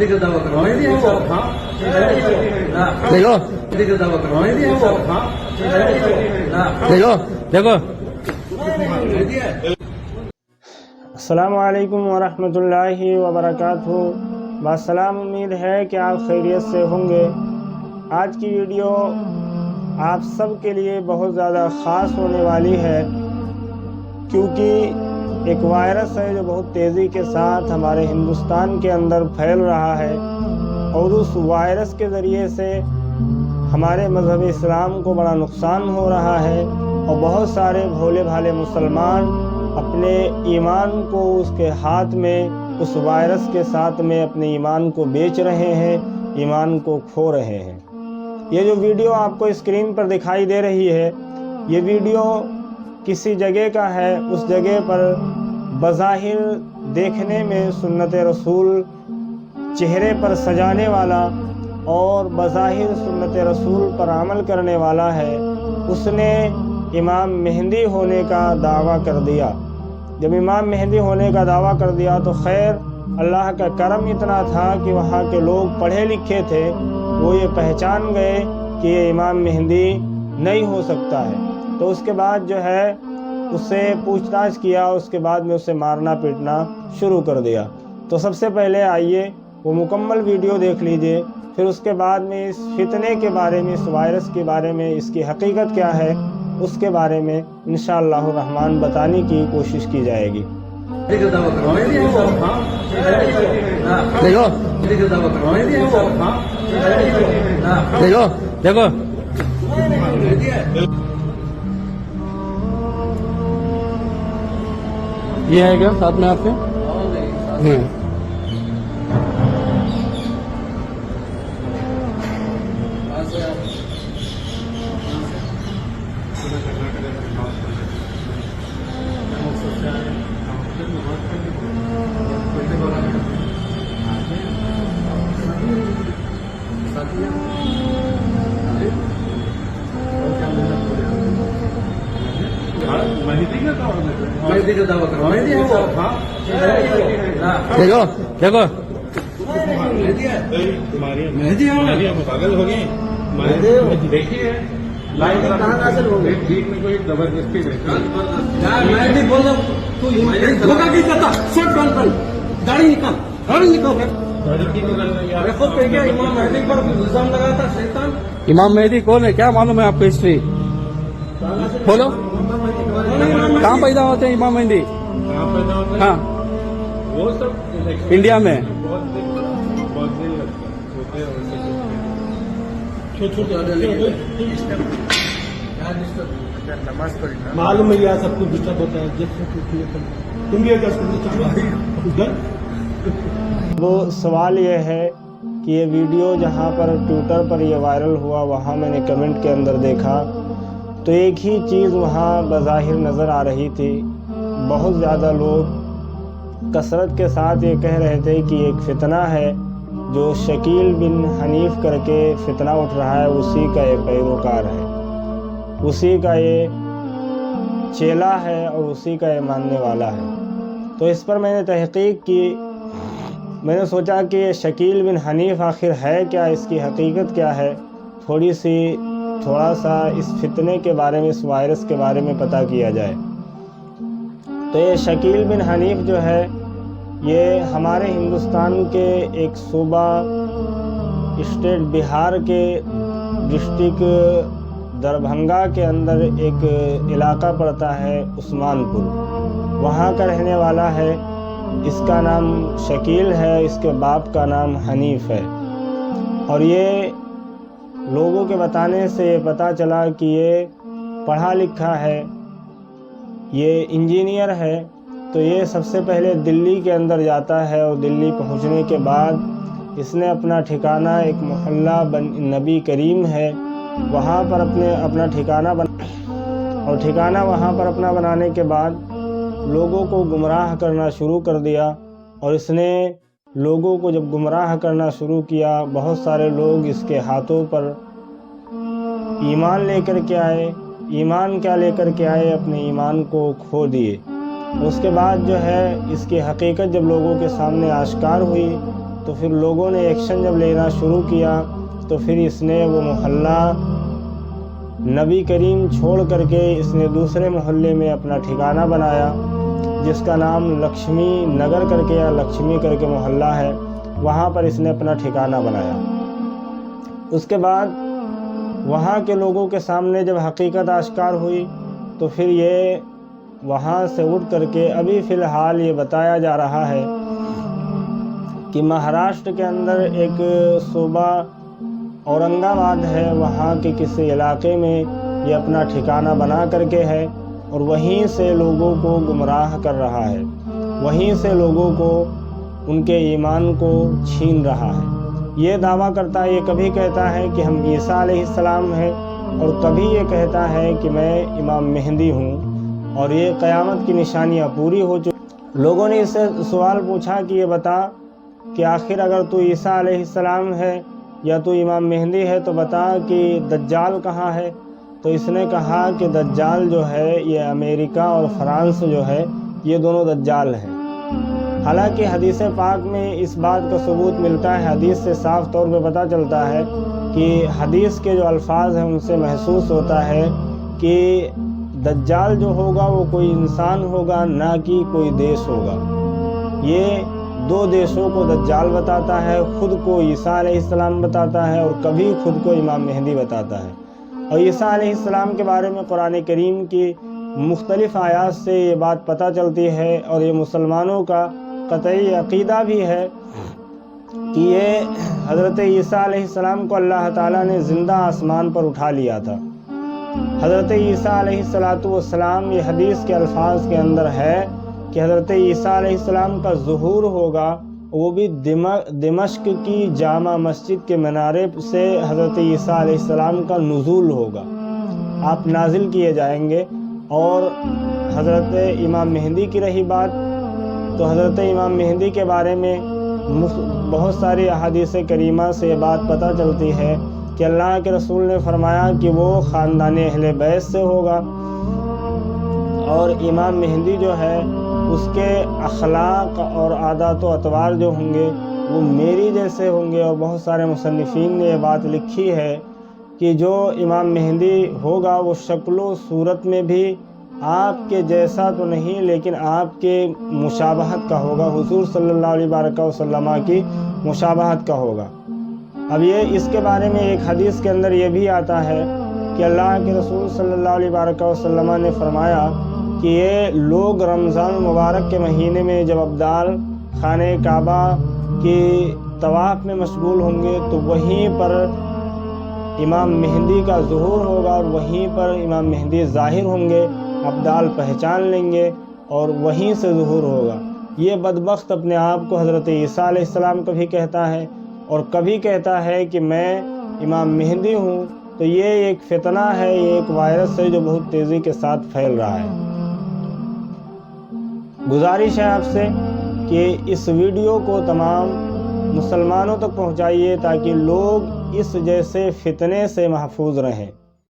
देखो देखो देखो। अस्सलामु अलैकुम वरहमतुल्लाहि वबरकातुहू। बासलाम, उम्मीद है कि आप खैरियत से होंगे। आज की वीडियो आप सब के लिए बहुत ज़्यादा ख़ास होने वाली है, क्योंकि एक वायरस है जो बहुत तेज़ी के साथ हमारे हिंदुस्तान के अंदर फैल रहा है, और उस वायरस के ज़रिए से हमारे मज़हब इस्लाम को बड़ा नुकसान हो रहा है, और बहुत सारे भोले भाले मुसलमान अपने ईमान को उसके हाथ में, उस वायरस के साथ में अपने ईमान को बेच रहे हैं, ईमान को खो रहे हैं। ये जो वीडियो आपको स्क्रीन पर दिखाई दे रही है, ये वीडियो किसी जगह का है। उस जगह पर बज़ाहिर देखने में सुन्नत रसूल चेहरे पर सजाने वाला और बज़ाहिर सुन्नत रसूल पर अमल करने वाला है, उसने इमाम मेहंदी होने का दावा कर दिया। जब इमाम मेहंदी होने का दावा कर दिया तो खैर अल्लाह का करम इतना था कि वहाँ के लोग पढ़े लिखे थे, वो ये पहचान गए कि ये इमाम मेहंदी नहीं हो सकता है। तो उसके बाद जो है उससे पूछताछ किया, उसके बाद में उसे मारना पीटना शुरू कर दिया। तो सबसे पहले आइए वो मुकम्मल वीडियो देख लीजिए, फिर उसके बाद में इस फितने के बारे में, इस वायरस के बारे में, इसकी हकीकत क्या है, उसके बारे में इंशाअल्लाह रहमान बताने की कोशिश की जाएगी। देखो देखो देखो। ये है क्या साथ में आपके? देखो देखो। पागल हो गए, देखिए लाइव कहाँ से हो गए, बीच में कोई जबरदस्ती मैं बोल रहा हूँ तू धोखा नहीं करता, शर्ट पहन गाड़ी निकाल, गाड़ी निकाल। देखो क्या इमाम मेहदी पर इल्जाम लगाया था शैतान। इमाम मेहदी कौन है, क्या मालूम है आपको हिस्ट्री? बोलो, कहाँ पैदा होते हैं इमाम मेहदी? हाँ, वो सब इंडिया में। बहुत दिन लगते हैं। मालूम है यार, सब कुछ डिस्टर्ब होता है। तुम भी वो सवाल ये है कि ये वीडियो जहाँ पर ट्विटर पर ये वायरल हुआ, वहाँ मैंने कमेंट के अंदर देखा तो एक ही चीज़ वहाँ बज़ाहिर नज़र आ रही थी। बहुत ज़्यादा लोग कसरत के साथ ये कह रहे थे कि एक फ़ितना है जो शकील बिन हनीफ करके फ़ितना उठ रहा है, उसी का ये पैरोकार है, उसी का ये चेला है और उसी का ये मानने वाला है। तो इस पर मैंने तहक़ीक़ की, मैंने सोचा कि ये शकील बिन हनीफ आखिर है क्या, इसकी हकीकत क्या है, थोड़ा सा इस फितने के बारे में, इस वायरस के बारे में पता किया जाए। तो ये शकील बिन हनीफ जो है, ये हमारे हिंदुस्तान के एक सूबा स्टेट बिहार के डिस्ट्रिक्ट दरभंगा के अंदर एक इलाका पड़ता है उस्मानपुर, वहाँ का रहने वाला है। इसका नाम शकील है, इसके बाप का नाम हनीफ है। और ये लोगों के बताने से पता चला कि ये पढ़ा लिखा है, ये इंजीनियर है। तो ये सबसे पहले दिल्ली के अंदर जाता है, और दिल्ली पहुंचने के बाद इसने अपना ठिकाना, एक मोहल्ला नबी करीम है, वहाँ पर अपना ठिकाना और ठिकाना वहाँ पर अपना बनाने के बाद लोगों को गुमराह करना शुरू कर दिया। और इसने लोगों को जब गुमराह करना शुरू किया, बहुत सारे लोग इसके हाथों पर ईमान लेकर के आए। ईमान क्या लेकर के आए, अपने ईमान को खो दिए। उसके बाद जो है इसकी हकीकत जब लोगों के सामने आश्कार हुई تو پھر لوگوں نے ایکشن جب لینا شروع کیا تو پھر اس نے وہ محلہ نبی کریم چھوڑ کر کے اس نے دوسرے محلے میں اپنا ٹھکانہ بنایا، جس کا نام لکشمی نگر کر کے یا لکشمی کر کے محلہ ہے، وہاں پر اس نے اپنا ٹھکانہ بنایا۔ اس کے بعد وہاں کے لوگوں کے سامنے جب حقیقت آشکار ہوئی تو پھر یہ وہاں سے اٹھ کر کے ابھی فی الحال یہ بتایا جا رہا ہے کہ مہاراشٹر کے اندر ایک صوبہ اورنگ آباد ہے، وہاں کے کسی علاقے میں یہ اپنا ٹھکانہ بنا کر کے ہے اور وہیں سے لوگوں کو گمراہ کر رہا ہے، وہیں سے لوگوں کو ان کے ایمان کو چھین رہا ہے۔ یہ دعویٰ کرتا ہے، یہ کبھی کہتا ہے کہ ہم عیسیٰ علیہ السلام ہیں اور کبھی یہ کہتا ہے کہ میں امام مہدی ہوں، اور یہ قیامت کی نشانیاں پوری ہو چکی۔ لوگوں نے اس سے سوال پوچھا کہ یہ بتا کہ آخر اگر تو عیسیٰ علیہ السلام ہے یا تو امام مہدی ہے تو بتا کہ دجال کہاں ہے؟ تو اس نے کہا کہ دجال جو ہے یہ امریکہ اور فرانس جو ہے یہ دونوں دجال ہیں۔ حالانکہ حدیث پاک میں اس بات کا ثبوت ملتا ہے، حدیث سے صاف طور پہ پتہ چلتا ہے کہ حدیث کے جو الفاظ ہیں ان سے محسوس ہوتا ہے کہ دجال جو ہوگا وہ کوئی انسان ہوگا، نہ کہ کوئی دیش ہوگا۔ یہ دو دیشوں کو دجال بتاتا ہے، خود کو عیسیٰ علیہ السلام بتاتا ہے اور کبھی خود کو امام مہدی بتاتا ہے۔ اور عیسیٰ علیہ السلام کے بارے میں قرآن کریم کی مختلف آیات سے یہ بات پتہ چلتی ہے، اور یہ مسلمانوں کا قطعی عقیدہ بھی ہے کہ یہ حضرت عیسیٰ علیہ السلام کو اللہ تعالیٰ نے زندہ آسمان پر اٹھا لیا تھا۔ حضرت عیسیٰ علیہ السلام، یہ حدیث کے الفاظ کے اندر ہے کہ حضرت عیسیٰ علیہ السلام کا ظہور ہوگا، وہ بھی دمشق کی جامع مسجد کے منارے سے حضرت عیسیٰ علیہ السلام کا نزول ہوگا، آپ نازل کیے جائیں گے۔ اور حضرت امام مہدی کی رہی بات، تو حضرت امام مہدی کے بارے میں بہت ساری احادیث کریمہ سے یہ بات پتہ چلتی ہے کہ اللہ کے رسول نے فرمایا کہ وہ خاندان اہل بیت سے ہوگا، اور امام مہدی جو ہے اس کے اخلاق اور عادات و اطوار جو ہوں گے وہ میری جیسے ہوں گے۔ اور بہت سارے مصنفین نے یہ بات لکھی ہے کہ جو امام مہدی ہوگا وہ شکل و صورت میں بھی آپ کے جیسا تو نہیں، لیکن آپ کے مشابہت کا ہوگا، حضور صلی اللہ علیہ وسلم کی مشابہت کا ہوگا۔ اب یہ اس کے بارے میں ایک حدیث کے اندر یہ بھی آتا ہے کہ اللہ کے رسول صلی اللہ علیہ وسلم نے فرمایا کہ یہ لوگ رمضان مبارک کے مہینے میں جب ابدال خانہ کعبہ کی طواف میں مشغول ہوں گے تو وہیں پر امام مہدی کا ظہور ہوگا، اور وہیں پر امام مہدی ظاہر ہوں گے، ابدال پہچان لیں گے اور وہیں سے ظہور ہوگا۔ یہ بدبخت اپنے آپ کو حضرت عیسیٰ علیہ السلام کبھی کہتا ہے اور کبھی کہتا ہے کہ میں امام مہدی ہوں۔ تو یہ ایک فتنہ ہے، یہ ایک وائرس ہے جو بہت تیزی کے ساتھ پھیل رہا ہے۔ گزارش ہے آپ سے کہ اس ویڈیو کو تمام مسلمانوں تک پہنچائیے تاکہ لوگ اس جیسے فتنے سے محفوظ رہیں۔